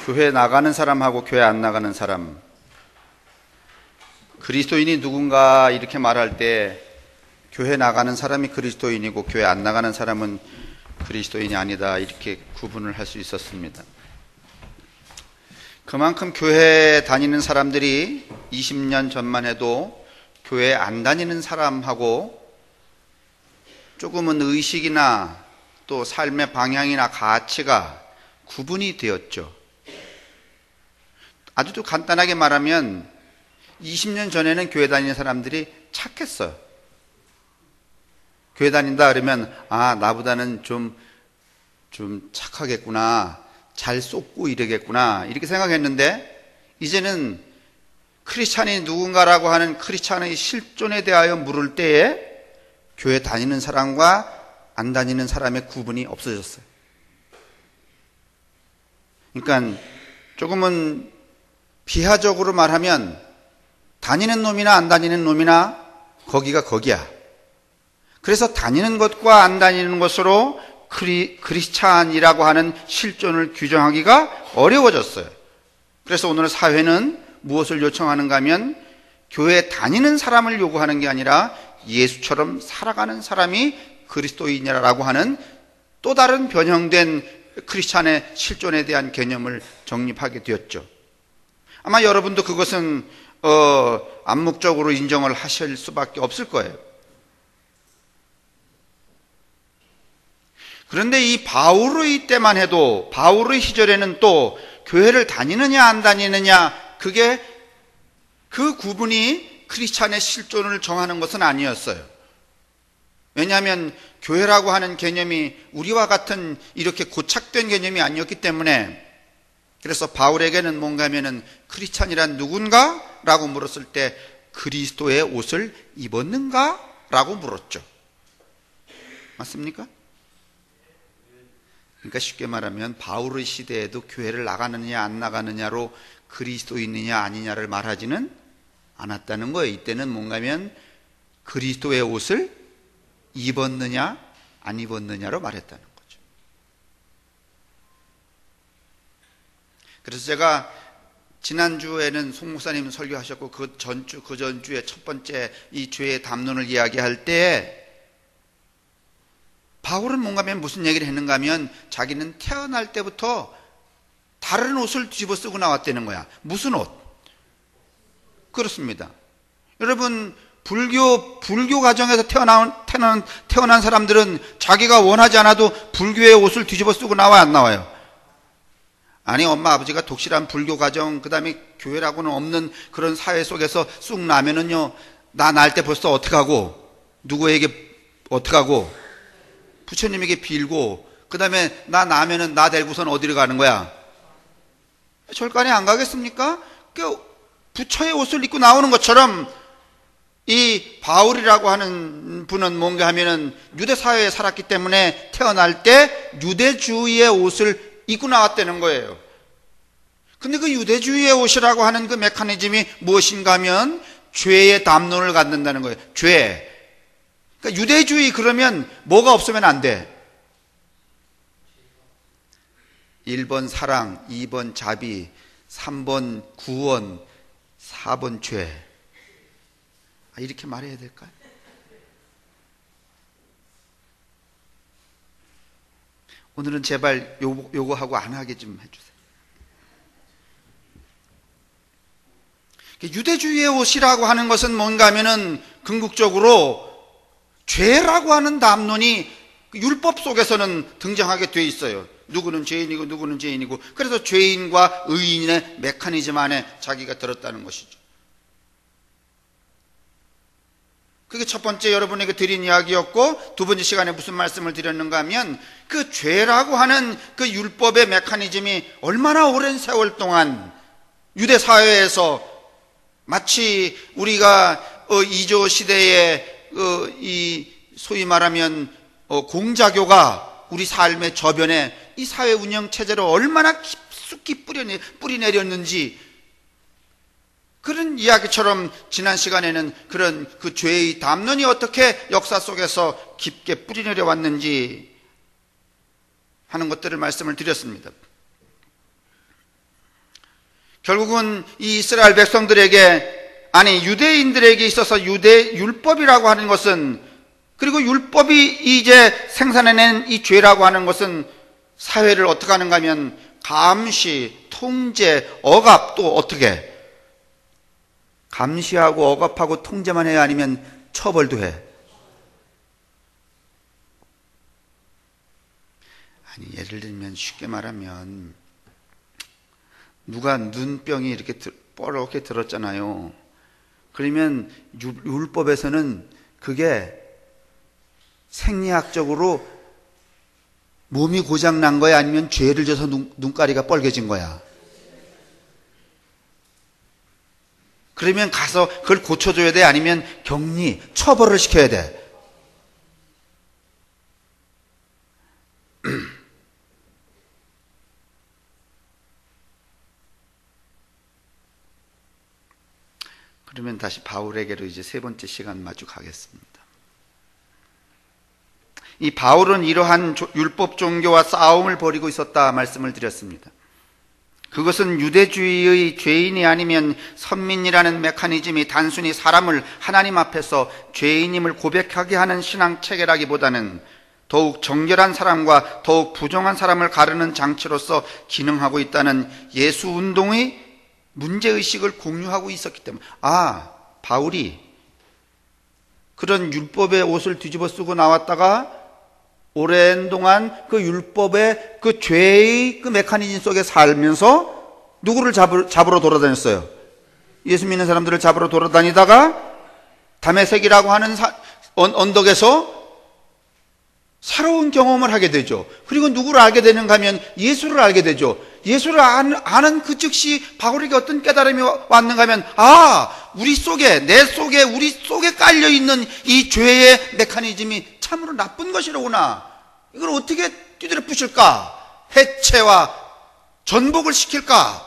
교회 나가는 사람하고 교회 안 나가는 사람, 그리스도인이 누군가 이렇게 말할 때 교회 나가는 사람이 그리스도인이고 교회 안 나가는 사람은 그리스도인이 아니다, 이렇게 구분을 할 수 있었습니다. 그만큼 교회 다니는 사람들이 20년 전만 해도 교회 안 다니는 사람하고 조금은 의식이나 또 삶의 방향이나 가치가 구분이 되었죠. 아주 간단하게 말하면 20년 전에는 교회 다니는 사람들이 착했어요. 교회 다닌다 그러면 나보다는 좀 착하겠구나, 잘 쏟고 이러겠구나, 이렇게 생각했는데 이제는 크리스찬이 누군가라고 하는 크리스찬의 실존에 대하여 물을 때에 교회 다니는 사람과 안 다니는 사람의 구분이 없어졌어요. 그러니까 조금은 비하적으로 말하면 다니는 놈이나 안 다니는 놈이나 거기가 거기야. 그래서 다니는 것과 안 다니는 것으로 크리스찬이라고 하는 실존을 규정하기가 어려워졌어요. 그래서 오늘 사회는 무엇을 요청하는가 하면 교회에 다니는 사람을 요구하는 게 아니라 예수처럼 살아가는 사람이 그리스도인이라고 하는 또 다른 변형된 크리스찬의 실존에 대한 개념을 정립하게 되었죠. 아마 여러분도 그것은 암묵적으로 인정을 하실 수밖에 없을 거예요. 그런데 이 바울의 때만 해도, 바울의 시절에는 또 교회를 다니느냐 안 다니느냐, 그게 그 구분이 크리스찬의 실존을 정하는 것은 아니었어요. 왜냐하면 교회라고 하는 개념이 우리와 같은 이렇게 고착된 개념이 아니었기 때문에. 그래서 바울에게는 뭔가 하면은 크리스찬이란 누군가? 라고 물었을 때 그리스도의 옷을 입었는가? 라고 물었죠. 맞습니까? 그러니까 쉽게 말하면 바울의 시대에도 교회를 나가느냐 안 나가느냐로 그리스도인이냐 아니냐를 말하지는 않았다는 거예요. 이때는 뭔가 하면 그리스도의 옷을 입었느냐 안 입었느냐로 말했다는 거죠. 그래서 제가 지난주에는 송 목사님 설교하셨고 그 전주에 첫 번째 이 죄의 담론을 이야기할 때 바울은 뭔가 하면 무슨 얘기를 했는가 하면 자기는 태어날 때부터 다른 옷을 뒤집어 쓰고 나왔다는 거야. 무슨 옷? 그렇습니다. 여러분, 불교 가정에서 태어난 사람들은 자기가 원하지 않아도 불교의 옷을 뒤집어 쓰고 나와요, 안 나와요? 아니, 엄마 아버지가 독실한 불교 가정, 그 다음에 교회라고는 없는 그런 사회 속에서 쑥 나면은요, 나 날 때 벌써 어떡하고, 누구에게 어떡하고, 부처님에게 빌고, 그 다음에 나 나면은 나 데리고선 어디로 가는 거야? 절간에 안 가겠습니까? 그 부처의 옷을 입고 나오는 것처럼 이 바울이라고 하는 분은 뭔가 하면은 유대 사회에 살았기 때문에 태어날 때 유대주의의 옷을 입고 나왔다는 거예요. 근데 그 유대주의의 옷이라고 하는 그 메커니즘이 무엇인가 하면 죄의 담론을 갖는다는 거예요. 죄. 그러니까 유대주의 그러면 뭐가 없으면 안 돼? 1번 사랑, 2번 자비, 3번 구원, 4번 죄. 이렇게 말해야 될까요? 오늘은 제발 요거하고 안 하게 좀 해주세요. 유대주의의 옷이라고 하는 것은 뭔가 하면은 궁극적으로 죄라고 하는 담론이 율법 속에서는 등장하게 돼 있어요. 누구는 죄인이고 누구는 죄인이고. 그래서 죄인과 의인의 메커니즘 안에 자기가 들었다는 것이죠. 그게 첫 번째 여러분에게 드린 이야기였고, 두 번째 시간에 무슨 말씀을 드렸는가 하면 그 죄라고 하는 그 율법의 메커니즘이 얼마나 오랜 세월 동안 유대 사회에서 마치 우리가 이조 시대에 이 소위 말하면 공자교가 우리 삶의 저변에 이 사회 운영 체제를 얼마나 깊숙이 뿌리 내렸는지, 그런 이야기처럼 지난 시간에는 그런 그 죄의 담론이 어떻게 역사 속에서 깊게 뿌리 내려왔는지 하는 것들을 말씀을 드렸습니다. 결국은 이 이스라엘 백성들에게, 아니 유대인들에게 있어서 유대 율법이라고 하는 것은, 그리고 율법이 이제 생산해낸 이 죄라고 하는 것은 사회를 어떻게 하는가 하면 감시, 통제, 억압, 또 어떻게 감시하고 억압하고 통제만 해야 아니면 처벌도 해. 아니 예를 들면 쉽게 말하면 누가 눈병이 이렇게 뻘겋게 들었잖아요. 그러면 율법에서는 그게 생리학적으로 몸이 고장난 거야 아니면 죄를 져서 눈가리가 뻘개진 거야. 그러면 가서 그걸 고쳐줘야 돼 아니면 격리, 처벌을 시켜야 돼. 그러면 다시 바울에게로 이제 세 번째 시간 마주 가겠습니다. 이 바울은 이러한 율법 종교와 싸움을 벌이고 있었다 말씀을 드렸습니다. 그것은 유대주의의 죄인이 아니면 선민이라는 메커니즘이 단순히 사람을 하나님 앞에서 죄인임을 고백하게 하는 신앙 체계라기보다는 더욱 정결한 사람과 더욱 부정한 사람을 가르는 장치로서 기능하고 있다는 예수 운동의 문제의식을 공유하고 있었기 때문에, 바울이 그런 율법의 옷을 뒤집어 쓰고 나왔다가 오랜 동안 그 율법의 그 죄의 그 메커니즘 속에 살면서 누구를 잡으러 돌아다녔어요? 예수 믿는 사람들을 잡으러 돌아다니다가 다메섹이라고 하는 언덕에서 새로운 경험을 하게 되죠. 그리고 누구를 알게 되는가 하면 예수를 알게 되죠. 예수를 아는 그 즉시 바울에게 어떤 깨달음이 왔는가 하면, 우리 속에 깔려있는 이 죄의 메커니즘이 참으로 나쁜 것이로구나. 이걸 어떻게 뒤들어 부실까? 해체와 전복을 시킬까?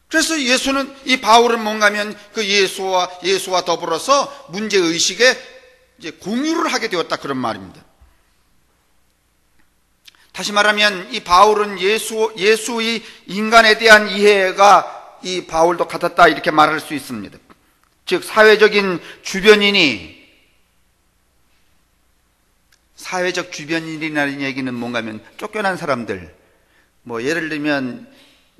그래서 이 바울은 뭔가 하면 그 예수와 더불어서 문제의식에 이제 공유를 하게 되었다, 그런 말입니다. 다시 말하면 이 바울은 예수의 인간에 대한 이해가 이 바울도 같았다, 이렇게 말할 수 있습니다. 즉 사회적 주변인이라는 얘기는 뭔가 하면 쫓겨난 사람들, 예를 들면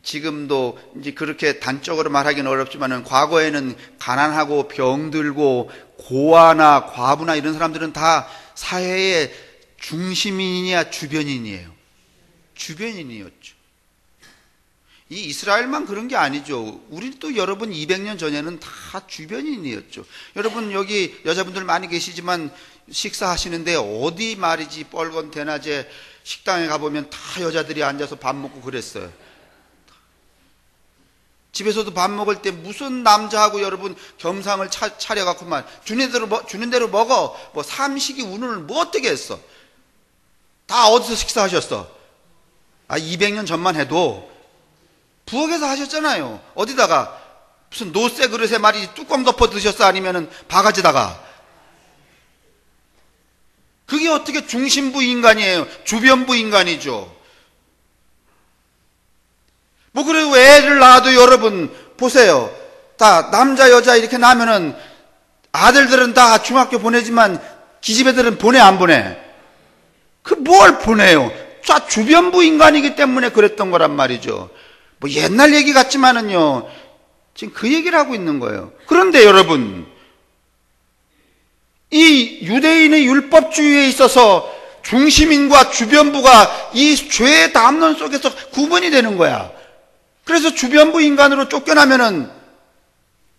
지금도 이제 그렇게 단적으로 말하기는 어렵지만은 과거에는 가난하고 병들고 고아나 과부나 이런 사람들은 다 사회의 중심인이야 주변인이에요. 주변인이었죠. 이 이스라엘만 그런 게 아니죠. 우리도 여러분 200년 전에는 다 주변인이었죠. 여러분 여기 여자분들 많이 계시지만 식사하시는데 어디 말이지 뻘건 대낮에 식당에 가보면 다 여자들이 앉아서 밥 먹고 그랬어요. 집에서도 밥 먹을 때 무슨 남자하고 여러분 겸상을 차려갖고만 주는 대로 먹어. 삼식이 오늘 뭐 어떻게 했어? 다 어디서 식사하셨어? 200년 전만 해도 부엌에서 하셨잖아요. 어디다가 무슨 노쇠 그릇에 말이지 뚜껑 덮어 드셨어? 아니면은 바가지다가? 그게 어떻게 중심부 인간이에요? 주변부 인간이죠. 그래도 애를 낳아도 여러분 보세요. 다 남자 여자 이렇게 낳으면은 아들들은 다 중학교 보내지만 기집애들은 보내 안 보내? 뭘 보내요? 다 주변부 인간이기 때문에 그랬던 거란 말이죠. 옛날 얘기 같지만은요, 지금 그 얘기를 하고 있는 거예요. 그런데 여러분, 이 유대인의 율법주의에 있어서 중심인과 주변부가 이 죄의 담론 속에서 구분이 되는 거야. 그래서 주변부 인간으로 쫓겨나면은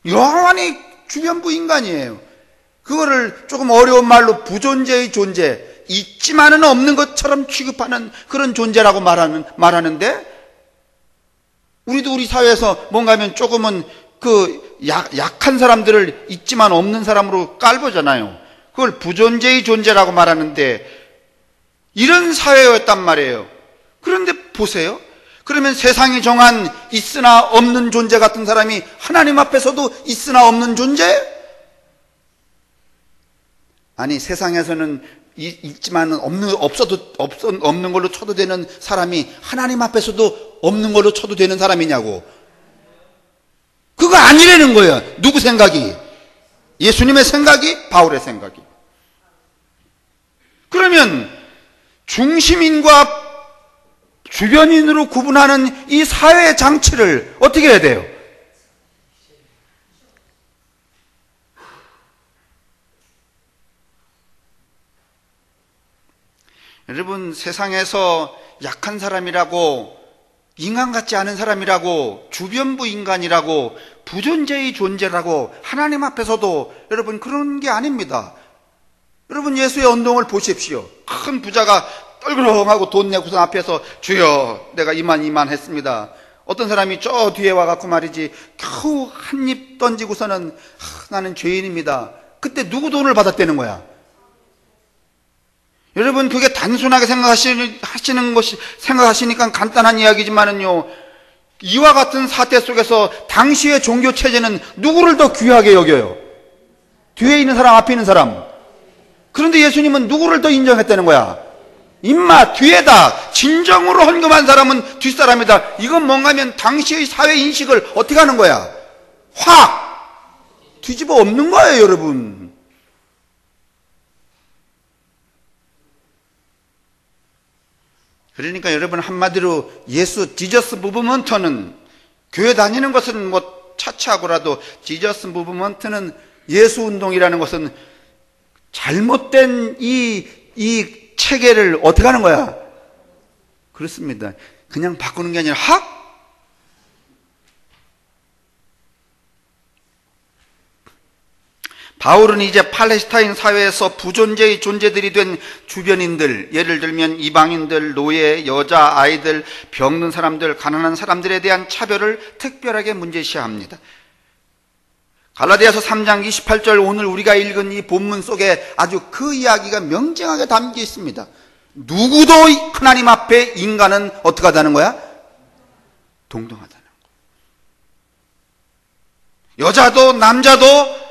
영원히 주변부 인간이에요. 그거를 조금 어려운 말로 부존재의 존재, 있지만은 없는 것처럼 취급하는 그런 존재라고 말하는데, 우리도 우리 사회에서 뭔가 하면 조금은 그 약한 사람들을 있지만 없는 사람으로 깔보잖아요. 그걸 부존재의 존재라고 말하는데, 이런 사회였단 말이에요. 그런데 보세요. 그러면 세상이 정한 있으나 없는 존재 같은 사람이 하나님 앞에서도 있으나 없는 존재? 아니, 세상에서는 있지만 없는 걸로 쳐도 되는 사람이 하나님 앞에서도 없는 걸로 쳐도 되는 사람이냐고. 그거 아니라는 거예요. 누구 생각이? 예수님의 생각이? 바울의 생각이? 그러면 중심인과 주변인으로 구분하는 이 사회 장치를 어떻게 해야 돼요? 여러분, 세상에서 약한 사람이라고, 인간 같지 않은 사람이라고, 주변부 인간이라고, 부존재의 존재라고 하나님 앞에서도 여러분 그런 게 아닙니다. 여러분, 예수의 언동을 보십시오. 큰 부자가 떨그렁하고 돈 내고서 앞에서 주여 내가 이만 했습니다. 어떤 사람이 저 뒤에 와갖고 말이지 겨우 한 입 던지고서는 나는 죄인입니다. 그때 누구 돈을 받았다는 거야? 여러분, 그게 단순하게 생각하시니까 간단한 이야기지만은요, 이와 같은 사태 속에서 당시의 종교 체제는 누구를 더 귀하게 여겨요? 뒤에 있는 사람, 앞에 있는 사람. 그런데 예수님은 누구를 더 인정했다는 거야? 임마, 뒤에다. 진정으로 헌금한 사람은 뒷사람이다. 이건 뭔가 하면 당시의 사회 인식을 어떻게 하는 거야? 확 뒤집어 엎는 거예요, 여러분. 그러니까 여러분, 한마디로 지저스 무브먼트는, 교회 다니는 것은 뭐 차치하고라도 지저스 무브먼트는, 예수 운동이라는 것은 잘못된 이 체계를 어떻게 하는 거야? 그렇습니다. 그냥 바꾸는 게 아니라 바울은 이제 팔레스타인 사회에서 부존재의 존재들이 된 주변인들, 예를 들면 이방인들, 노예, 여자, 아이들, 병든 사람들, 가난한 사람들에 대한 차별을 특별하게 문제시합니다. 갈라디아서 3장 28절, 오늘 우리가 읽은 이 본문 속에 아주 그 이야기가 명징하게 담겨 있습니다. 누구도 하나님 앞에 인간은 어떻게 하다는 거야? 동등하다는 거. 여자도 남자도,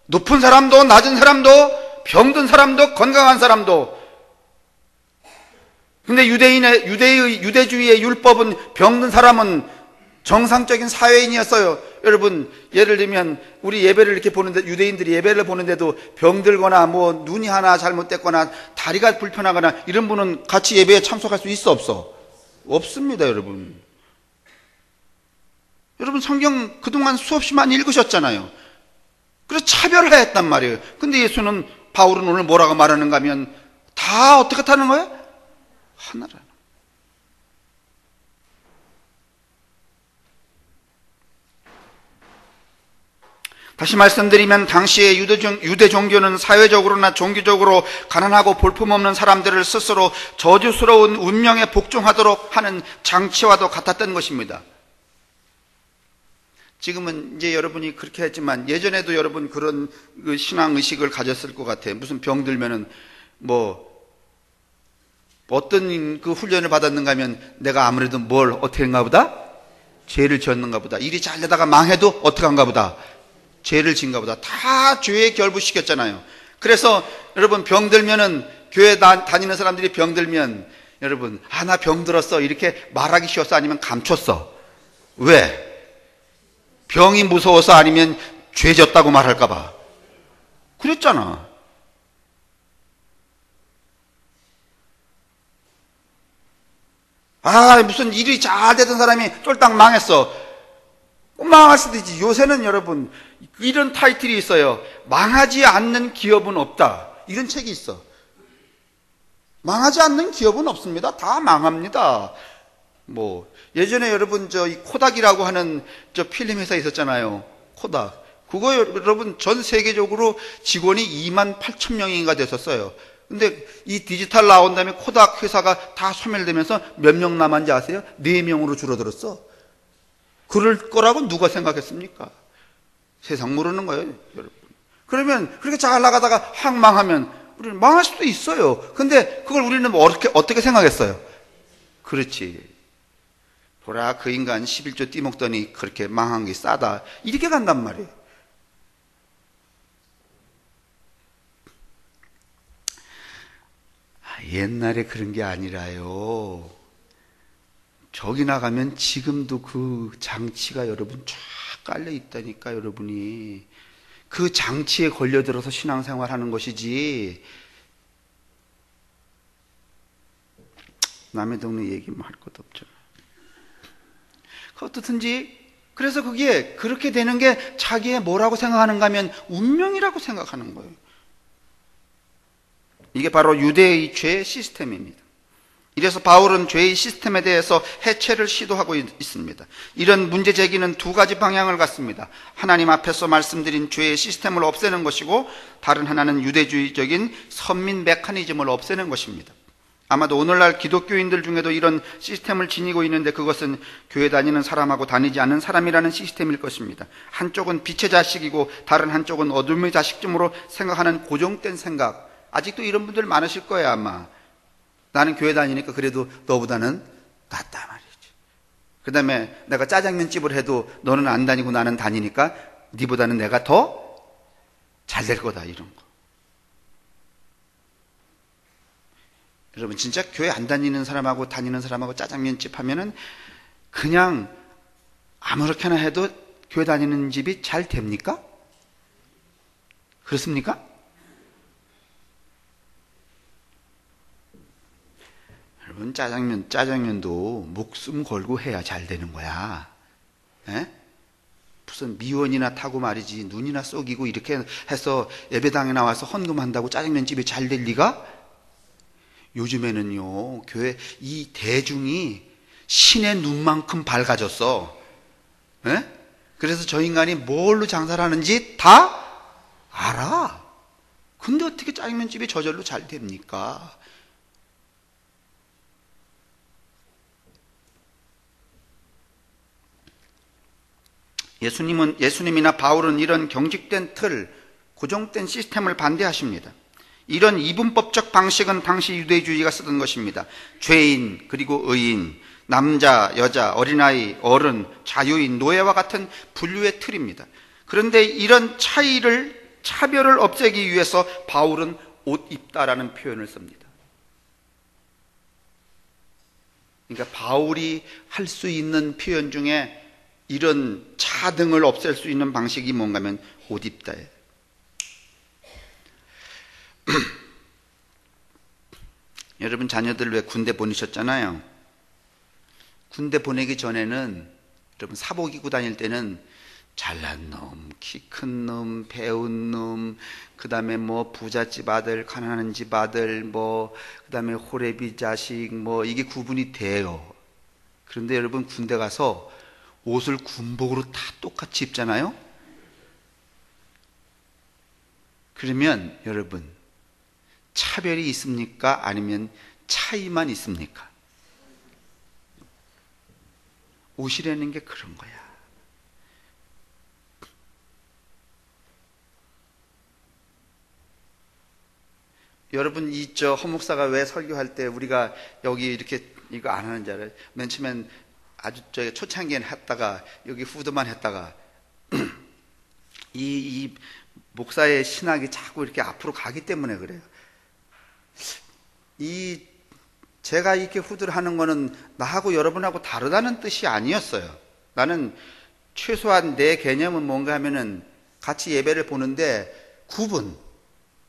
높은 사람도 낮은 사람도, 병든 사람도 건강한 사람도. 근데 유대주의의 율법은 병든 사람은 정상적인 사회인이었어요. 여러분, 예를 들면 우리 예배를 이렇게 보는데, 유대인들이 예배를 보는데도 병들거나 뭐 눈이 하나 잘못됐거나 다리가 불편하거나 이런 분은 같이 예배에 참석할 수 있어, 없어? 없습니다, 여러분. 여러분, 성경 그동안 수없이 많이 읽으셨잖아요. 그래서 차별화했단 말이에요. 근데 예수는, 바울은 오늘 뭐라고 말하는가 하면 다 어떻게 타는 거예요? 하나라는. 다시 말씀드리면 당시의 유대 종교는 사회적으로나 종교적으로 가난하고 볼품없는 사람들을 스스로 저주스러운 운명에 복종하도록 하는 장치와도 같았던 것입니다. 지금은 이제 여러분이 그렇게 했지만 예전에도 여러분 그런 신앙의식을 가졌을 것 같아요. 무슨 병들면은 뭐 어떤 그 훈련을 받았는가 하면 내가 아무래도 뭘 어떻게 했는가 보다? 죄를 지었는가 보다. 일이 잘 되다가 망해도 어떻게 한가 보다? 죄를 지은가 보다. 다 죄에 결부시켰잖아요. 그래서 여러분, 병들면은, 교회 다니는 사람들이 병들면 여러분, 나 병들었어 이렇게 말하기 쉬웠어? 아니면 감췄어? 왜? 병이 무서워서? 아니면 죄 졌다고 말할까 봐? 그랬잖아. 무슨 일이 잘 되던 사람이 쫄딱 망했어. 망할 수도 있지. 요새는 여러분 이런 타이틀이 있어요. 망하지 않는 기업은 없다. 이런 책이 있어. 망하지 않는 기업은 없습니다. 다 망합니다. 뭐 예전에 여러분 이 코닥이라고 하는 필름 회사 있었잖아요. 코닥. 그거 여러분 전 세계적으로 직원이 28,000명인가 됐었어요. 근데 이 디지털 나온 다음에 코닥 회사가 다 소멸되면서 몇 명 남았는지 아세요? 4명으로 줄어들었어. 그럴 거라고 누가 생각했습니까? 세상 모르는 거예요, 여러분. 그러면 그렇게 잘 나가다가 확 망하면 우리는 망할 수도 있어요. 근데 그걸 우리는 어떻게 생각했어요? 그렇지. 보라, 그 인간 11조 띠먹더니 그렇게 망한 게 싸다. 이렇게 간단 말이에요. 옛날에 그런 게 아니라요. 저기 나가면 지금도 그 장치가 여러분 쫙 깔려 있다니까, 여러분이. 그 장치에 걸려들어서 신앙생활 하는 것이지, 남의 동네 얘기만 할 것도 없잖아. 어떻든지, 그래서 그게 그렇게 되는 게 자기의 뭐라고 생각하는가 하면 운명이라고 생각하는 거예요. 이게 바로 유대의 죄의 시스템입니다. 이래서 바울은 죄의 시스템에 대해서 해체를 시도하고 있습니다. 이런 문제 제기는 두 가지 방향을 갖습니다. 하나님 앞에서 말씀드린 죄의 시스템을 없애는 것이고, 다른 하나는 유대주의적인 선민 메커니즘을 없애는 것입니다. 아마도 오늘날 기독교인들 중에도 이런 시스템을 지니고 있는데, 그것은 교회 다니는 사람하고 다니지 않는 사람이라는 시스템일 것입니다. 한쪽은 빛의 자식이고 다른 한쪽은 어둠의 자식쯤으로 생각하는 고정된 생각. 아직도 이런 분들 많으실 거예요, 아마. 나는 교회 다니니까 그래도 너보다는 낫다 말이지. 그 다음에 내가 짜장면집을 해도 너는 안 다니고 나는 다니니까 네보다는 내가 더 잘 될 거다, 이런 거. 여러분, 진짜 교회 안 다니는 사람하고 다니는 사람하고 짜장면집 하면은 그냥 아무렇게나 해도 교회 다니는 집이 잘 됩니까? 그렇습니까? 여러분, 짜장면도 목숨 걸고 해야 잘 되는 거야. 에? 무슨 미원이나 타고 말이지, 눈이나 쏘기고 이렇게 해서 예배당에 나와서 헌금한다고 짜장면집이 잘 될 리가? 요즘에는요, 교회 이 대중이 신의 눈만큼 밝아졌어. 에? 그래서 저 인간이 뭘로 장사를 하는지 다 알아. 근데 어떻게 짜장면집이 저절로 잘 됩니까? 예수님이나 바울은 이런 경직된 틀, 고정된 시스템을 반대하십니다. 이런 이분법적 방식은 당시 유대주의가 쓰던 것입니다. 죄인, 그리고 의인, 남자, 여자, 어린아이, 어른, 자유인, 노예와 같은 분류의 틀입니다. 그런데 이런 차별을 없애기 위해서 바울은 옷 입다라는 표현을 씁니다. 그러니까 바울이 할 수 있는 표현 중에 이런 차등을 없앨 수 있는 방식이 뭔가 하면 옷 입다예요. 여러분, 자녀들 왜 군대 보내셨잖아요. 군대 보내기 전에는 여러분 사복 입고 다닐 때는 잘난 놈, 키 큰 놈, 배운 놈, 그 다음에 뭐 부잣집 아들, 가난한 집 아들, 그 다음에 호레비 자식, 이게 구분이 돼요. 그런데 여러분, 군대 가서 옷을 군복으로 다 똑같이 입잖아요. 그러면 여러분, 차별이 있습니까? 아니면 차이만 있습니까? 옷이라는 게 그런 거야. 여러분, 허 목사가 왜 설교할 때 우리가 여기 이렇게 이거 안 하는 줄 알아요? 맨 처음엔 아주 초창기에는 했다가 여기 후드만 했다가 이 목사의 신학이 자꾸 이렇게 앞으로 가기 때문에 그래요. 제가 이렇게 후드를 하는 거는 나하고 여러분하고 다르다는 뜻이 아니었어요. 나는 최소한 내 개념은 뭔가 하면은 같이 예배를 보는데 구분.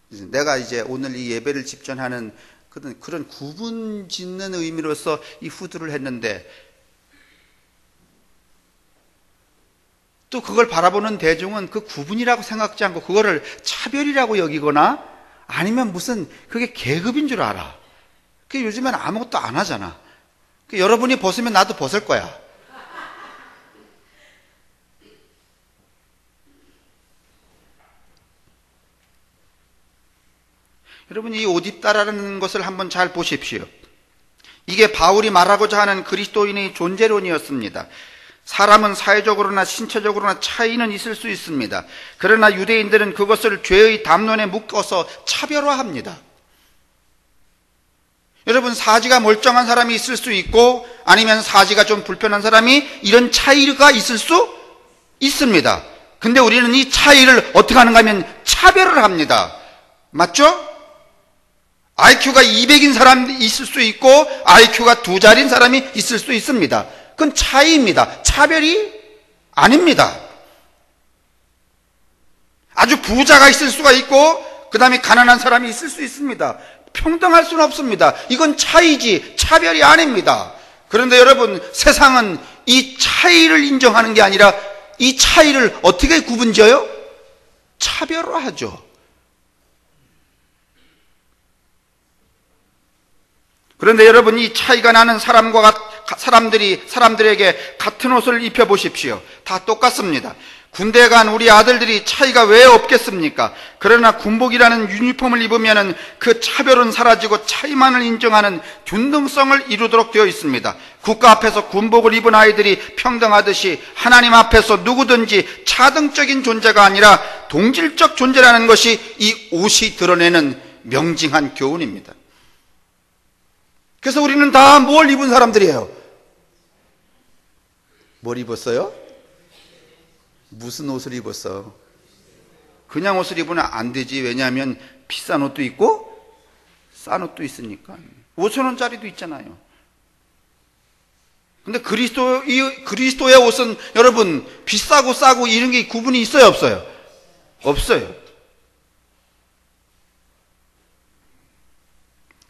내가 이제 오늘 이 예배를 집전하는 그런 구분 짓는 의미로서 이 후드를 했는데, 또 그걸 바라보는 대중은 그 구분이라고 생각지 않고 그거를 차별이라고 여기거나 아니면 무슨 그게 계급인 줄 알아. 요즘엔 아무것도 안 하잖아. 여러분이 벗으면 나도 벗을 거야. 여러분, 이 옷 입다라는 것을 한번 잘 보십시오. 이게 바울이 말하고자 하는 그리스도인의 존재론이었습니다. 사람은 사회적으로나 신체적으로나 차이는 있을 수 있습니다. 그러나 유대인들은 그것을 죄의 담론에 묶어서 차별화합니다. 여러분, 사지가 멀쩡한 사람이 있을 수 있고 아니면 사지가 좀 불편한 사람이, 이런 차이가 있을 수 있습니다. 근데 우리는 이 차이를 어떻게 하는가 하면 차별을 합니다. 맞죠? IQ가 200인 사람이 있을 수 있고 IQ가 2자리인 사람이 있을 수 있습니다. 그건 차이입니다. 차별이 아닙니다. 아주 부자가 있을 수가 있고 그 다음에 가난한 사람이 있을 수 있습니다. 평등할 수는 없습니다. 이건 차이지 차별이 아닙니다. 그런데 여러분, 세상은 이 차이를 인정하는 게 아니라 이 차이를 어떻게 구분지어요? 차별화하죠. 그런데 여러분, 이 차이가 나는 사람들에게 같은 옷을 입혀보십시오. 다 똑같습니다. 군대에 간 우리 아들들이 차이가 왜 없겠습니까? 그러나 군복이라는 유니폼을 입으면은 그 차별은 사라지고 차이만을 인정하는 균등성을 이루도록 되어 있습니다. 국가 앞에서 군복을 입은 아이들이 평등하듯이 하나님 앞에서 누구든지 차등적인 존재가 아니라 동질적 존재라는 것이 이 옷이 드러내는 명징한 교훈입니다. 그래서 우리는 다 뭘 입은 사람들이에요? 뭘 입었어요? 무슨 옷을 입었어? 그냥 옷을 입으면 안 되지. 왜냐하면 비싼 옷도 있고 싼 옷도 있으니까. 5,000원짜리도 있잖아요. 근데 그리스도의 옷은 여러분, 비싸고 싸고 이런 게 구분이 있어요, 없어요? 없어요.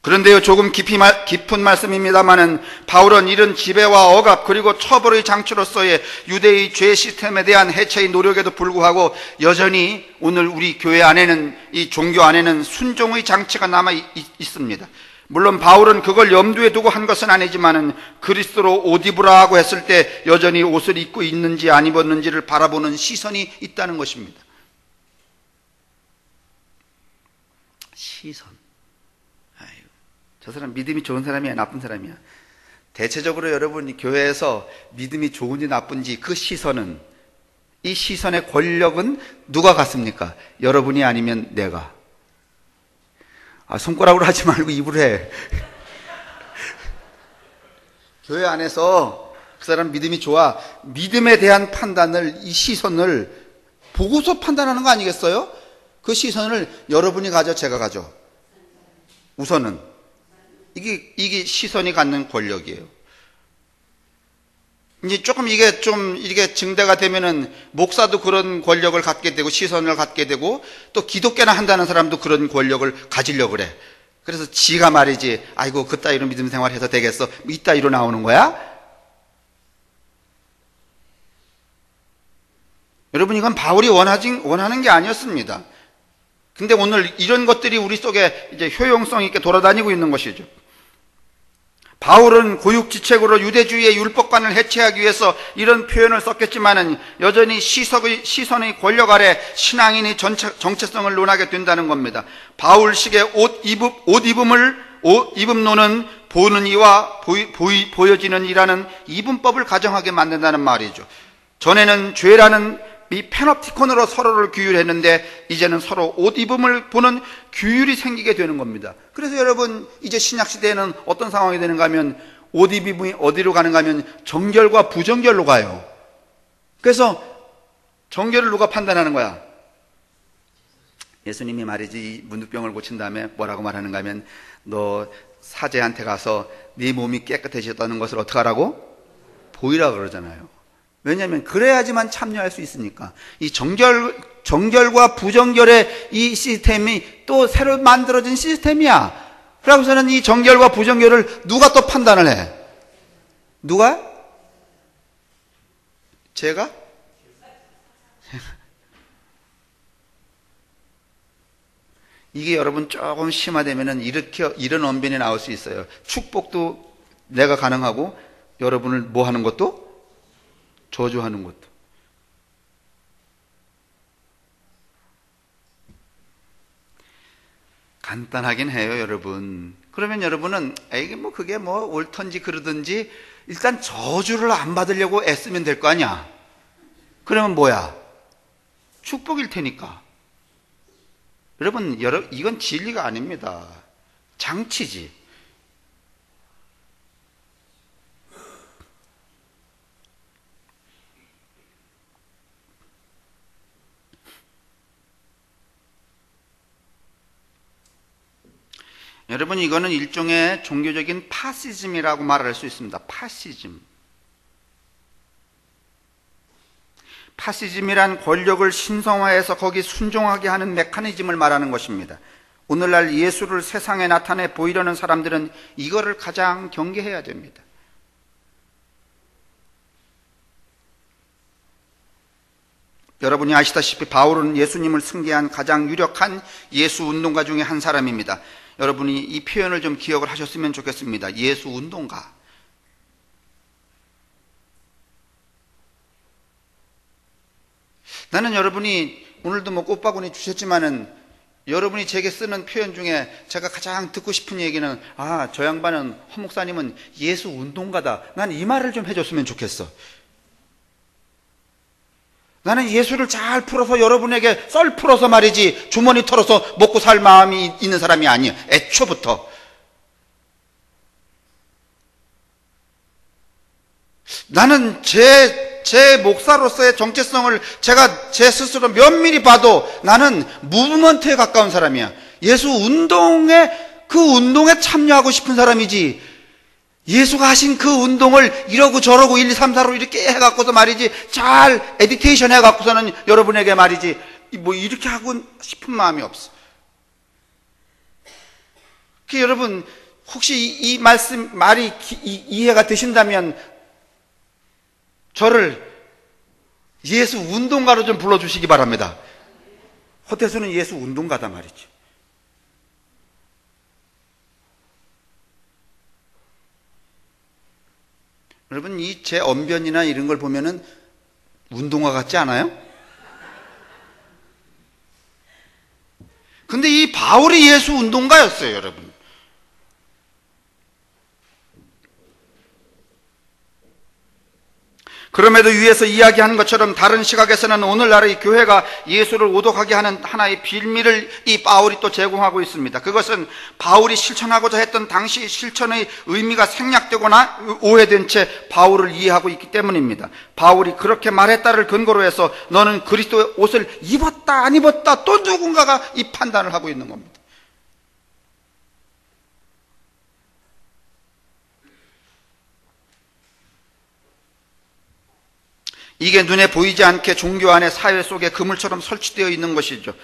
그런데요, 조금 깊은 말씀입니다만은 바울은 이런 지배와 억압 그리고 처벌의 장치로서의 유대의 죄 시스템에 대한 해체의 노력에도 불구하고 여전히 오늘 우리 교회 안에는, 이 종교 안에는 순종의 장치가 남아 있습니다. 물론 바울은 그걸 염두에 두고 한 것은 아니지만은 그리스도로 옷 입으라고 했을 때 여전히 옷을 입고 있는지 안 입었는지를 바라보는 시선이 있다는 것입니다. 시선. 저 사람 믿음이 좋은 사람이야, 나쁜 사람이야? 대체적으로 여러분, 교회에서 믿음이 좋은지 나쁜지 그 시선은, 이 시선의 권력은 누가 갖습니까? 여러분이 아니면 내가. 손가락으로 하지 말고 입으로 해. 교회 안에서 그 사람 믿음이 좋아, 믿음에 대한 판단을, 이 시선을 보고서 판단하는 거 아니겠어요? 그 시선을 여러분이 가져, 제가 가져. 우선은 이게 시선이 갖는 권력이에요. 이제 조금 이게 증대가 되면은 목사도 그런 권력을 갖게 되고 시선을 갖게 되고 또 기독교나 한다는 사람도 그런 권력을 가지려고 그래. 그래서 지가 말이지, 아이고 그따위로 믿음 생활해서 되겠어, 이따위로 나오는 거야? 여러분, 이건 바울이 원하는 게 아니었습니다. 근데 오늘 이런 것들이 우리 속에 이제 효용성 있게 돌아다니고 있는 것이죠. 바울은 고육지책으로 유대주의의 율법관을 해체하기 위해서 이런 표현을 썼겠지만은 여전히 시선의 권력 아래 신앙인의 정체성을 논하게 된다는 겁니다. 바울식의 옷 입음론은 보는 이와 보여지는 이라는 이분법을 가정하게 만든다는 말이죠. 전에는 죄라는 이 패놉티콘으로 서로를 규율했는데 이제는 서로 옷 입음을 보는 규율이 생기게 되는 겁니다. 그래서 여러분, 이제 신약시대에는 어떤 상황이 되는가 하면 옷 입음이 어디로 가는가 하면 정결과 부정결로 가요. 그래서 정결을 누가 판단하는 거야? 예수님이 말이지, 이 문득병을 고친 다음에 뭐라고 말하는가 하면 너 사제한테 가서 네 몸이 깨끗해졌다는 것을 어떻게 하라고? 보이라 그러잖아요. 왜냐하면 그래야지만 참여할 수 있으니까. 이 정결과 부정결의 이 시스템이 또 새로 만들어진 시스템이야. 그러고서는 이 정결과 부정결을 누가 또 판단을 해? 누가? 제가? 이게 여러분 조금 심화되면은 이런 언변이 나올 수 있어요. 축복도 내가 가능하고 여러분을 뭐 하는 것도? 저주하는 것도. 간단하긴 해요, 여러분. 그러면 여러분은 이게 뭐 그게 뭐 옳던지 그러든지 일단 저주를 안 받으려고 애쓰면 될 거 아니야. 그러면 뭐야? 축복일 테니까. 여러분, 이건 진리가 아닙니다. 장치지. 여러분, 이거는 일종의 종교적인 파시즘이라고 말할 수 있습니다. 파시즘. 하시즘이란 권력을 신성화해서 거기 순종하게 하는 메커니즘을 말하는 것입니다. 오늘날 예수를 세상에 나타내 보이려는 사람들은 이거를 가장 경계해야 됩니다. 여러분이 아시다시피 바울은 예수님을 승계한 가장 유력한 예수 운동가 중에 한 사람입니다. 여러분이 이 표현을 좀 기억을 하셨으면 좋겠습니다. 예수 운동가. 나는 여러분이 오늘도 뭐 꽃바구니 주셨지만은 여러분이 제게 쓰는 표현 중에 제가 가장 듣고 싶은 얘기는 저 양반은 허 목사님은 예수 운동가다. 난 이 말을 좀 해줬으면 좋겠어. 나는 예수를 잘 풀어서 여러분에게 썰 풀어서 말이지 주머니 털어서 먹고 살 마음이 있는 사람이 아니에요. 애초부터. 나는 제 목사로서의 정체성을 제가 제 스스로 면밀히 봐도 나는 무브먼트에 가까운 사람이야. 예수 그 운동에 참여하고 싶은 사람이지. 예수가 하신 그 운동을 이러고 저러고 1, 2, 3, 4로 이렇게 해갖고서 말이지 잘 에디테이션 해갖고서는 여러분에게 말이지 뭐 이렇게 하고 싶은 마음이 없어. 여러분 혹시 이 말이 이해가 되신다면 저를 예수 운동가로 좀 불러주시기 바랍니다. 호태수는 예수 운동가다 말이죠. 여러분 이 제 언변이나 이런 걸 보면은 운동가 같지 않아요? 근데 이 바울이 예수 운동가였어요, 여러분. 그럼에도 위에서 이야기하는 것처럼 다른 시각에서는 오늘날의 교회가 예수를 오독하게 하는 하나의 빌미를 이 바울이 또 제공하고 있습니다. 그것은 바울이 실천하고자 했던 당시 실천의 의미가 생략되거나 오해된 채 바울을 이해하고 있기 때문입니다. 바울이 그렇게 말했다를 근거로 해서 너는 그리스도의 옷을 입었다 안 입었다 또 누군가가 이 판단을 하고 있는 겁니다. 이게 눈에 보이지 않게 종교 안에 사회 속에 그물처럼 설치되어 있는 것이죠.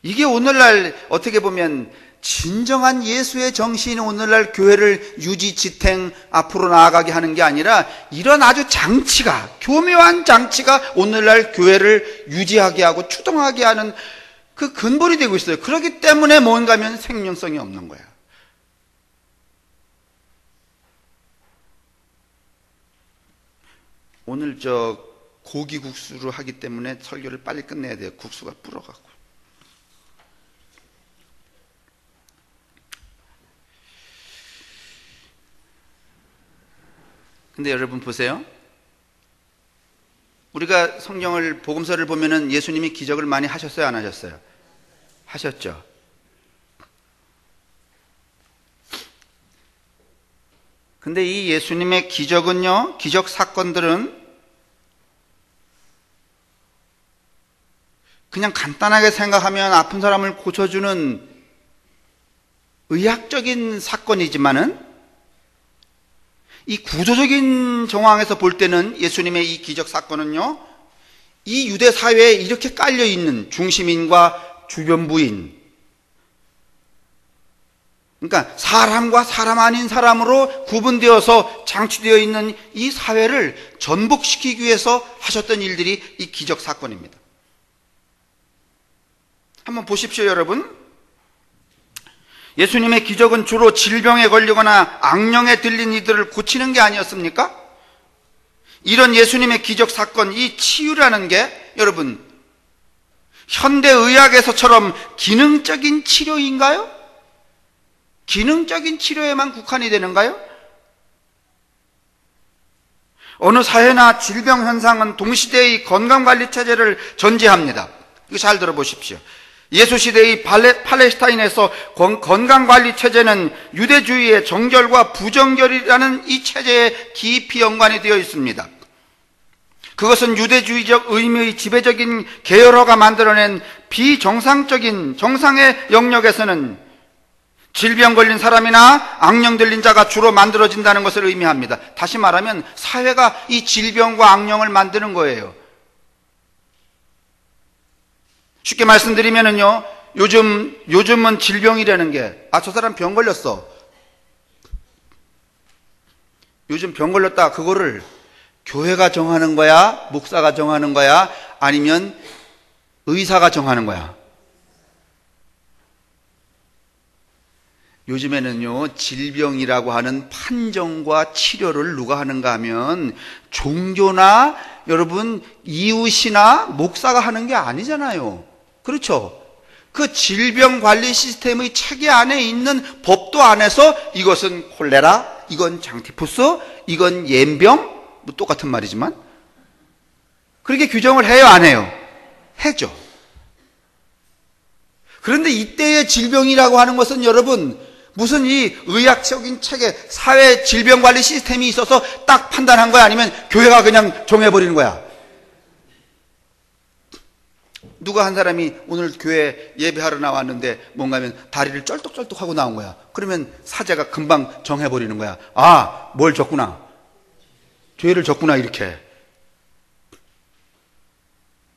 이게 오늘날 어떻게 보면 진정한 예수의 정신이 오늘날 교회를 유지지탱 앞으로 나아가게 하는 게 아니라 이런 아주 장치가, 교묘한 장치가 오늘날 교회를 유지하게 하고 추동하게 하는 그 근본이 되고 있어요. 그렇기 때문에 뭔가 하면 생명성이 없는 거야. 오늘 고기 국수를 하기 때문에 설교를 빨리 끝내야 돼요. 국수가 불어갖고. 근데 여러분 보세요. 우리가 성경을, 복음서를 보면은 예수님이 기적을 많이 하셨어요? 안 하셨어요? 하셨죠. 근데 이 예수님의 기적은요, 기적 사건들은 그냥 간단하게 생각하면 아픈 사람을 고쳐주는 의학적인 사건이지만은 이 구조적인 정황에서 볼 때는 예수님의 이 기적 사건은요, 이 유대 사회에 이렇게 깔려있는 중심인과 주변부인, 그러니까 사람과 사람 아닌 사람으로 구분되어서 장치되어 있는 이 사회를 전복시키기 위해서 하셨던 일들이 이 기적 사건입니다. 한번 보십시오, 여러분. 예수님의 기적은 주로 질병에 걸리거나 악령에 들린 이들을 고치는 게 아니었습니까? 이런 예수님의 기적 사건, 이 치유라는 게 여러분 현대의학에서처럼 기능적인 치료인가요? 기능적인 치료에만 국한이 되는가요? 어느 사회나 질병 현상은 동시대의 건강관리 체제를 전제합니다. 이거 잘 들어보십시오. 예수 시대의 팔레스타인에서 건강관리 체제는 유대주의의 정결과 부정결이라는 이 체제에 깊이 연관이 되어 있습니다. 그것은 유대주의적 의미의 지배적인 계열화가 만들어낸 비정상적인 정상의 영역에서는 질병 걸린 사람이나 악령 들린 자가 주로 만들어진다는 것을 의미합니다. 다시 말하면 사회가 이 질병과 악령을 만드는 거예요. 쉽게 말씀드리면은요, 요즘은 질병이라는 게, 저 사람 병 걸렸어. 요즘 병 걸렸다. 그거를 교회가 정하는 거야? 목사가 정하는 거야? 아니면 의사가 정하는 거야? 요즘에는요, 질병이라고 하는 판정과 치료를 누가 하는가 하면 종교나 여러분 이웃이나 목사가 하는 게 아니잖아요. 그렇죠? 그 질병관리 시스템의 체계 안에 있는 법도 안에서 이것은 콜레라, 이건 장티푸스, 이건 옌병, 뭐 똑같은 말이지만 그렇게 규정을 해요, 안 해요? 해죠. 그런데 이때의 질병이라고 하는 것은 여러분 무슨 이 의학적인 체계, 사회 질병관리 시스템이 있어서 딱 판단한 거야? 아니면 교회가 그냥 정해버리는 거야? 누가 한 사람이 오늘 교회 예배하러 나왔는데 뭔가 하면 다리를 쩔뚝쩔뚝 하고 나온 거야. 그러면 사제가 금방 정해버리는 거야. 뭘 졌구나. 죄를 졌구나, 이렇게.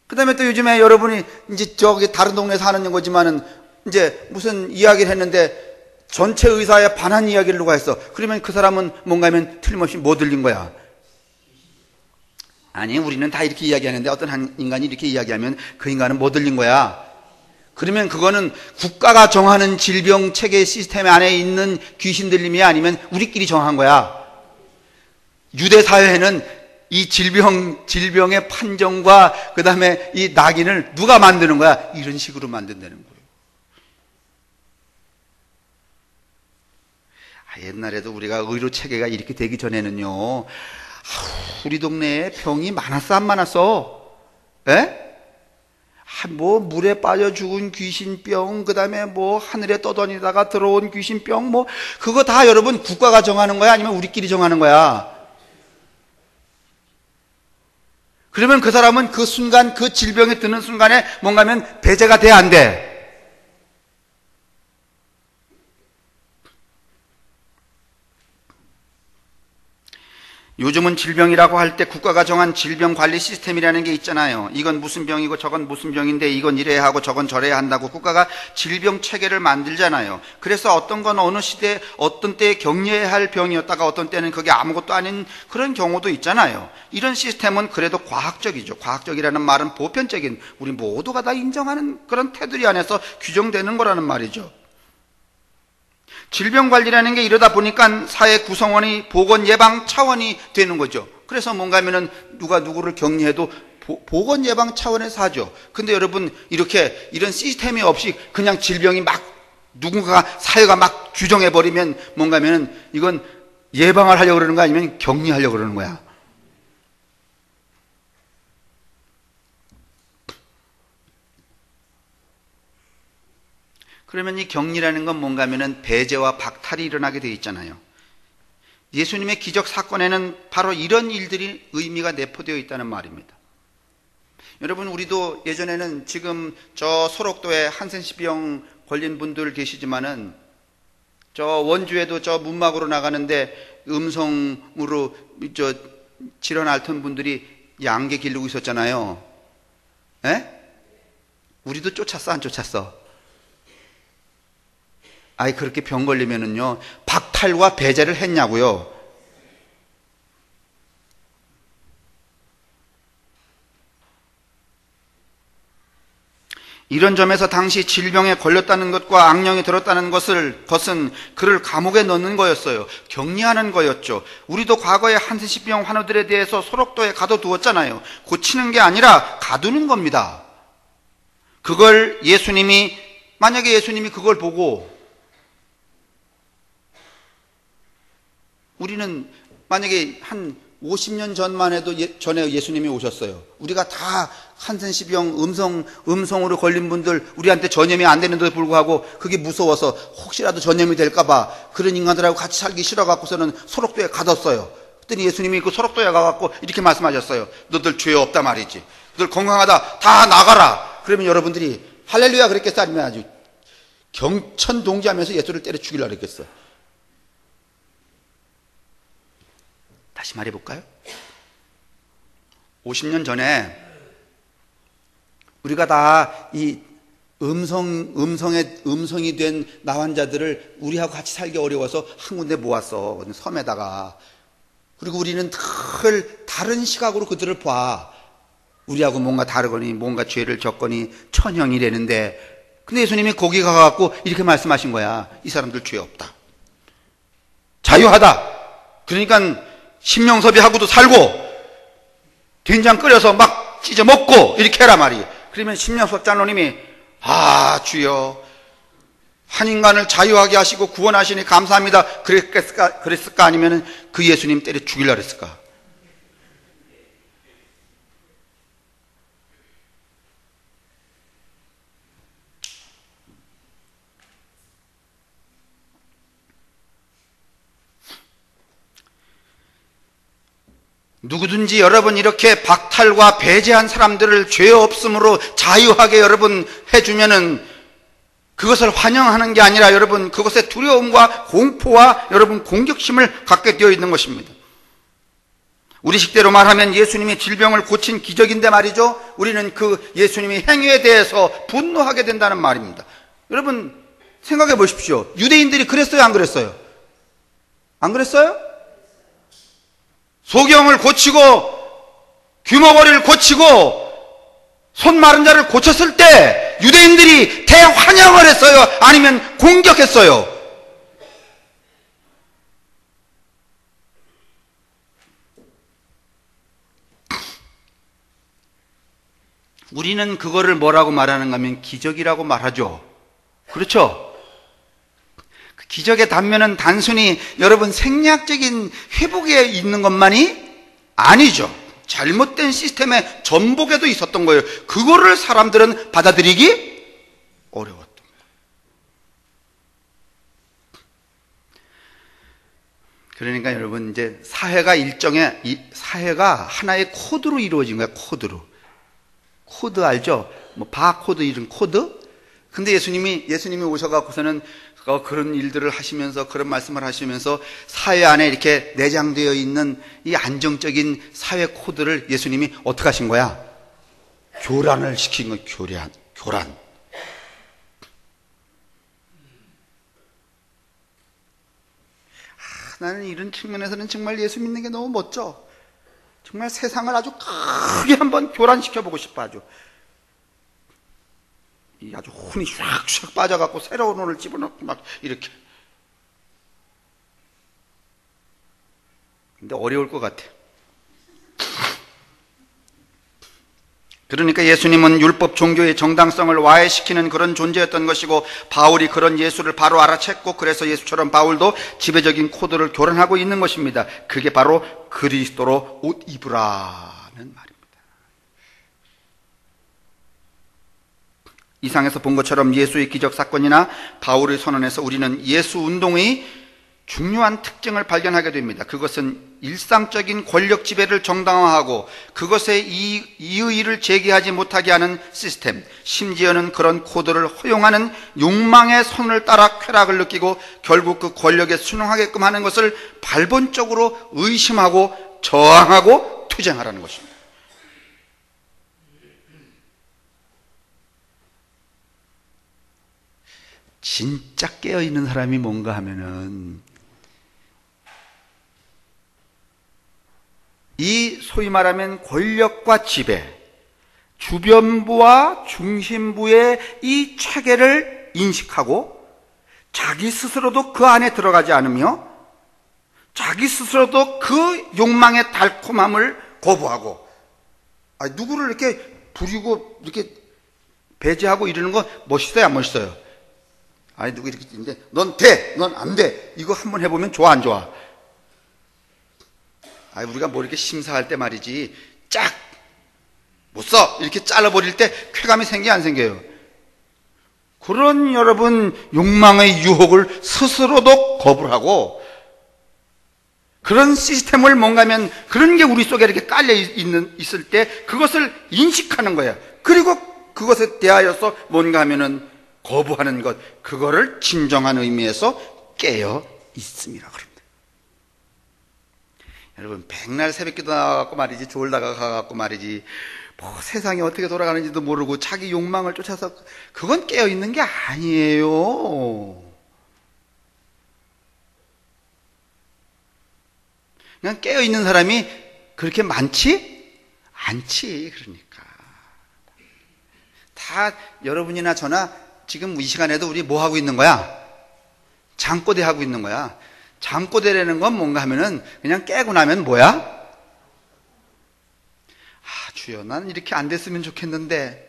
그 다음에 또 요즘에 여러분이 이제 저기 다른 동네에서 하는 거지만은 이제 무슨 이야기를 했는데 전체 의사에 반한 이야기를 누가 했어. 그러면 그 사람은 뭔가 하면 틀림없이 뭐 들린 거야? 아니, 우리는 다 이렇게 이야기하는데 어떤 한 인간이 이렇게 이야기하면 그 인간은 뭐 들린 거야? 그러면 그거는 국가가 정하는 질병 체계 시스템 안에 있는 귀신 들림이 아니면 우리끼리 정한 거야. 유대 사회에는 이 질병의 판정과 그 다음에 이 낙인을 누가 만드는 거야? 이런 식으로 만든다는 거예요. 옛날에도 우리가 의료 체계가 이렇게 되기 전에는요, 우리 동네에 병이 많았어, 안 많았어? 에? 뭐 물에 빠져 죽은 귀신병, 그 다음에 뭐 하늘에 떠다니다가 들어온 귀신병, 뭐 그거 다 여러분 국가가 정하는 거야? 아니면 우리끼리 정하는 거야? 그러면 그 사람은 그 순간, 그 질병에 드는 순간에 뭔가 하면 배제가 돼, 안 돼? 요즘은 질병이라고 할 때 국가가 정한 질병관리 시스템이라는 게 있잖아요. 이건 무슨 병이고 저건 무슨 병인데 이건 이래야 하고 저건 저래야 한다고 국가가 질병 체계를 만들잖아요. 그래서 어떤 건 어느 시대 어떤 때에 격려해야 할 병이었다가 어떤 때는 그게 아무것도 아닌 그런 경우도 있잖아요. 이런 시스템은 그래도 과학적이죠. 과학적이라는 말은 보편적인 우리 모두가 다 인정하는 그런 테두리 안에서 규정되는 거라는 말이죠. 질병관리라는 게 이러다 보니까 사회 구성원이 보건 예방 차원이 되는 거죠. 그래서 뭔가 하면은 누가 누구를 격리해도 보건 예방 차원에서 하죠. 근데 여러분 이렇게 이런 시스템이 없이 그냥 질병이 막 누군가가 사회가 막 규정해버리면 뭔가 하면은 이건 예방을 하려고 그러는 거 아니면 격리하려고 그러는 거야. 그러면 이 격리라는 건 뭔가 하면은 배제와 박탈이 일어나게 되어 있잖아요. 예수님의 기적 사건에는 바로 이런 일들이 의미가 내포되어 있다는 말입니다. 여러분, 우리도 예전에는 지금 저 소록도에 한센시병 걸린 분들 계시지만은 저 원주에도 저 문막으로 나가는데 음성으로 저 질환 앓던 분들이 양계 기르고 있었잖아요. 에? 우리도 쫓았어, 안 쫓았어? 그렇게 병 걸리면은요, 박탈과 배제를 했냐고요. 이런 점에서 당시 질병에 걸렸다는 것과 악령이 들었다는 것은 그를 감옥에 넣는 거였어요. 격리하는 거였죠. 우리도 과거에 한센시병 환우들에 대해서 소록도에 가둬두었잖아요. 고치는 게 아니라 가두는 겁니다. 그걸 만약에 예수님이 그걸 보고 우리는 만약에 한 50년 전만 해도 전에 예수님이 오셨어요. 우리가 다 한센시병 음성으로 걸린 분들 우리한테 전염이 안 되는데도 불구하고 그게 무서워서 혹시라도 전염이 될까봐 그런 인간들하고 같이 살기 싫어갖고서는 소록도에 가뒀어요. 그랬더니 예수님이 그 소록도에 가갖고 이렇게 말씀하셨어요. 너들 죄 없다 말이지. 너들 건강하다. 다 나가라. 그러면 여러분들이 할렐루야 그랬겠어? 아니면 아주 경천동지하면서 예수를 때려 죽이려고 그랬겠어? 다시 말해볼까요? 50년 전에 우리가 다 이 음성이 된 나환자들을 우리하고 같이 살기 어려워서 한 군데 모았어. 섬에다가. 그리고 우리는 늘 다른 시각으로 그들을 봐. 우리하고 뭔가 다르거니 뭔가 죄를 졌거니 천형이라는데, 근데 예수님이 거기 가갖고 이렇게 말씀하신 거야. 이 사람들 죄 없다, 자유하다. 그러니까 신명섭이하고도 살고 된장 끓여서 막 찢어 먹고 이렇게 해라 말이에요. 그러면 신명섭 장로님이 아 주여, 한 인간을 자유하게 하시고 구원하시니 감사합니다 그랬을까? 아니면 그 예수님 때려 죽이려고 그랬을까? 누구든지 여러분 이렇게 박탈과 배제한 사람들을 죄 없음으로 자유하게 여러분 해주면은 그것을 환영하는 게 아니라 여러분 그것에 두려움과 공포와 여러분 공격심을 갖게 되어 있는 것입니다. 우리식대로 말하면 예수님이 질병을 고친 기적인데 말이죠, 우리는 그 예수님의 행위에 대해서 분노하게 된다는 말입니다. 여러분 생각해 보십시오. 유대인들이 그랬어요, 안 그랬어요? 안 그랬어요? 소경을 고치고 귀머거리를 고치고 손 마른 자를 고쳤을 때 유대인들이 대환영을 했어요? 아니면 공격했어요? 우리는 그거를 뭐라고 말하는가 하면 기적이라고 말하죠. 그렇죠? 그 기적의 단면은 단순히 여러분 생리학적인 회복에 있는 것만이 아니죠. 잘못된 시스템의 전복에도 있었던 거예요. 그거를 사람들은 받아들이기 어려웠던 거예요. 그러니까 여러분 이제 사회가 사회가 하나의 코드로 이루어진 거예요. 코드 알죠? 뭐 바코드 이런 코드? 근데 예수님이 오셔갖고서는 그런 일들을 하시면서 그런 말씀을 하시면서 사회 안에 이렇게 내장되어 있는 이 안정적인 사회 코드를 예수님이 어떻게 하신 거야? 교란을 시킨 거예요. 교란. 나는 이런 측면에서는 정말 예수 믿는 게 너무 멋져. 정말 세상을 아주 크게 한번 교란시켜보고 싶어. 아주 혼이 샥샥 빠져갖고 새로운 혼을 집어넣고 막 이렇게. 근데 어려울 것 같아. 그러니까 예수님은 율법 종교의 정당성을 와해시키는 그런 존재였던 것이고, 바울이 그런 예수를 바로 알아챘고, 그래서 예수처럼 바울도 지배적인 코드를 교란하고 있는 것입니다. 그게 바로 그리스도로 옷 입으라는 말입니다. 이상에서 본 것처럼 예수의 기적 사건이나 바울의 선언에서 우리는 예수 운동의 중요한 특징을 발견하게 됩니다. 그것은 일상적인 권력 지배를 정당화하고 그것에 이의를 제기하지 못하게 하는 시스템, 심지어는 그런 코드를 허용하는 욕망의 선을 따라 쾌락을 느끼고 결국 그 권력에 순응하게끔 하는 것을 발본적으로 의심하고 저항하고 투쟁하라는 것입니다. 진짜 깨어있는 사람이 뭔가 하면은 이 소위 말하면 권력과 지배, 주변부와 중심부의 이 체계를 인식하고 자기 스스로도 그 안에 들어가지 않으며 자기 스스로도 그 욕망의 달콤함을 거부하고, 누구를 이렇게 부리고 이렇게 배제하고 이러는 거 멋있어요, 안 멋있어요? 누구 이렇게 있는데 넌 돼, 넌 안 돼. 이거 한번 해보면 좋아, 안 좋아? 우리가 뭐 이렇게 심사할 때 말이지, 짝! 못 써! 이렇게 잘라버릴 때 쾌감이 생겨, 안 생겨요? 그런 여러분 욕망의 유혹을 스스로도 거부를 하고, 그런 시스템을 뭔가 하면 그런 게 우리 속에 이렇게 깔려 있을 때 그것을 인식하는 거야. 그리고 그것에 대하여서 뭔가 하면은 거부하는 것, 그거를 진정한 의미에서 깨어 있음이라 그럽니다. 여러분, 백날 새벽기도 나가고 말이지, 졸다가 가갖고 말이지, 뭐 세상이 어떻게 돌아가는지도 모르고 자기 욕망을 쫓아서, 그건 깨어있는 게 아니에요. 그냥 깨어있는 사람이 그렇게 많지? 않지. 그러니까 다 여러분이나 저나 지금 이 시간에도 우리 뭐 하고 있는 거야? 잠꼬대 하고 있는 거야. 잠꼬대라는 건 뭔가 하면은 그냥 깨고 나면 뭐야? 아, 주여, 난 이렇게 안 됐으면 좋겠는데.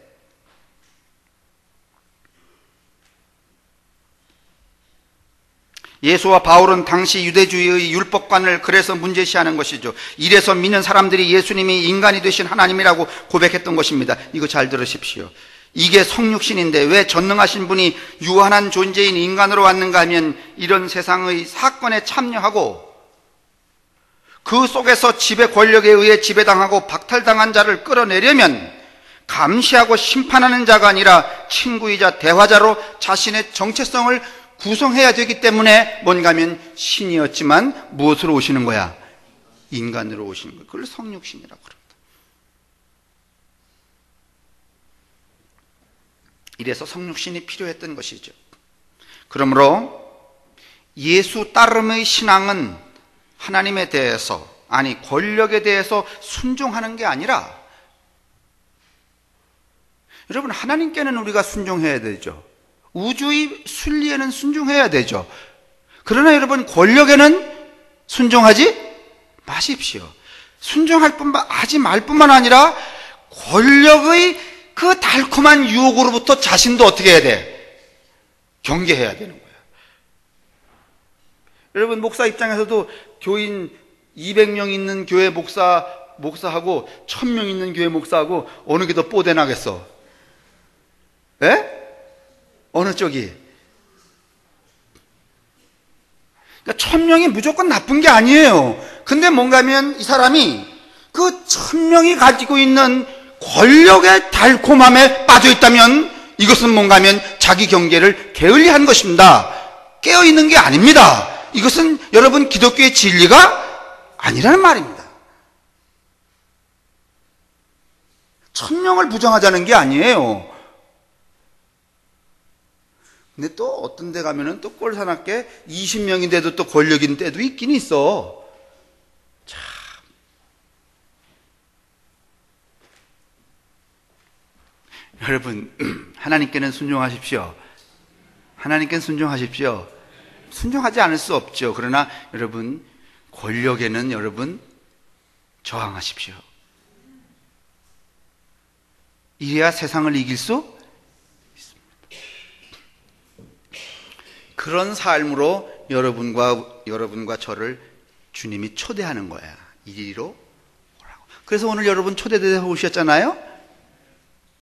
예수와 바울은 당시 유대주의의 율법관을 그래서 문제시하는 것이죠. 이래서 믿는 사람들이 예수님이 인간이 되신 하나님이라고 고백했던 것입니다. 이거 잘 들으십시오. 이게 성육신인데 왜 전능하신 분이 유한한 존재인 인간으로 왔는가 하면 이런 세상의 사건에 참여하고 그 속에서 지배 권력에 의해 지배당하고 박탈당한 자를 끌어내려면 감시하고 심판하는 자가 아니라 친구이자 대화자로 자신의 정체성을 구성해야 되기 때문에 뭔가 하면 신이었지만 무엇으로 오시는 거야? 인간으로 오시는 거야. 그걸 성육신이라고 그럽니다. 이래서 성육신이 필요했던 것이죠. 그러므로 예수 따름의 신앙은 하나님에 대해서, 아니 권력에 대해서 순종하는 게 아니라, 여러분, 하나님께는 우리가 순종해야 되죠. 우주의 순리에는 순종해야 되죠. 그러나 여러분, 권력에는 순종하지 마십시오. 순종할 뿐만, 하지 말 뿐만 아니라 권력의 그 달콤한 유혹으로부터 자신도 어떻게 해야 돼? 경계해야 되는 거예요. 여러분, 목사 입장에서도 교인 200명 있는 교회 목사하고 1000명 있는 교회 목사하고 어느 게 더 뽀대나겠어? 예? 어느 쪽이? 그러니까 1000명이 무조건 나쁜 게 아니에요. 근데 뭔가 하면 이 사람이 그 1000명이 가지고 있는 권력의 달콤함에 빠져 있다면 이것은 뭔가 하면 자기 경계를 게을리한 것입니다. 깨어있는 게 아닙니다. 이것은 여러분 기독교의 진리가 아니라는 말입니다. 1000명을 부정하자는 게 아니에요. 근데 또 어떤 데 가면은 또 꼴사납게 20명인데도 또 권력인 때도 있긴 있어. 참. 여러분, 하나님께는 순종하십시오. 하나님께는 순종하십시오. 순종하지 않을 수 없죠. 그러나 여러분, 권력에는 여러분 저항하십시오. 이래야 세상을 이길 수 있습니다. 그런 삶으로 여러분과 저를 주님이 초대하는 거야. 이리로 오라고. 그래서 오늘 여러분 초대되어 오셨잖아요.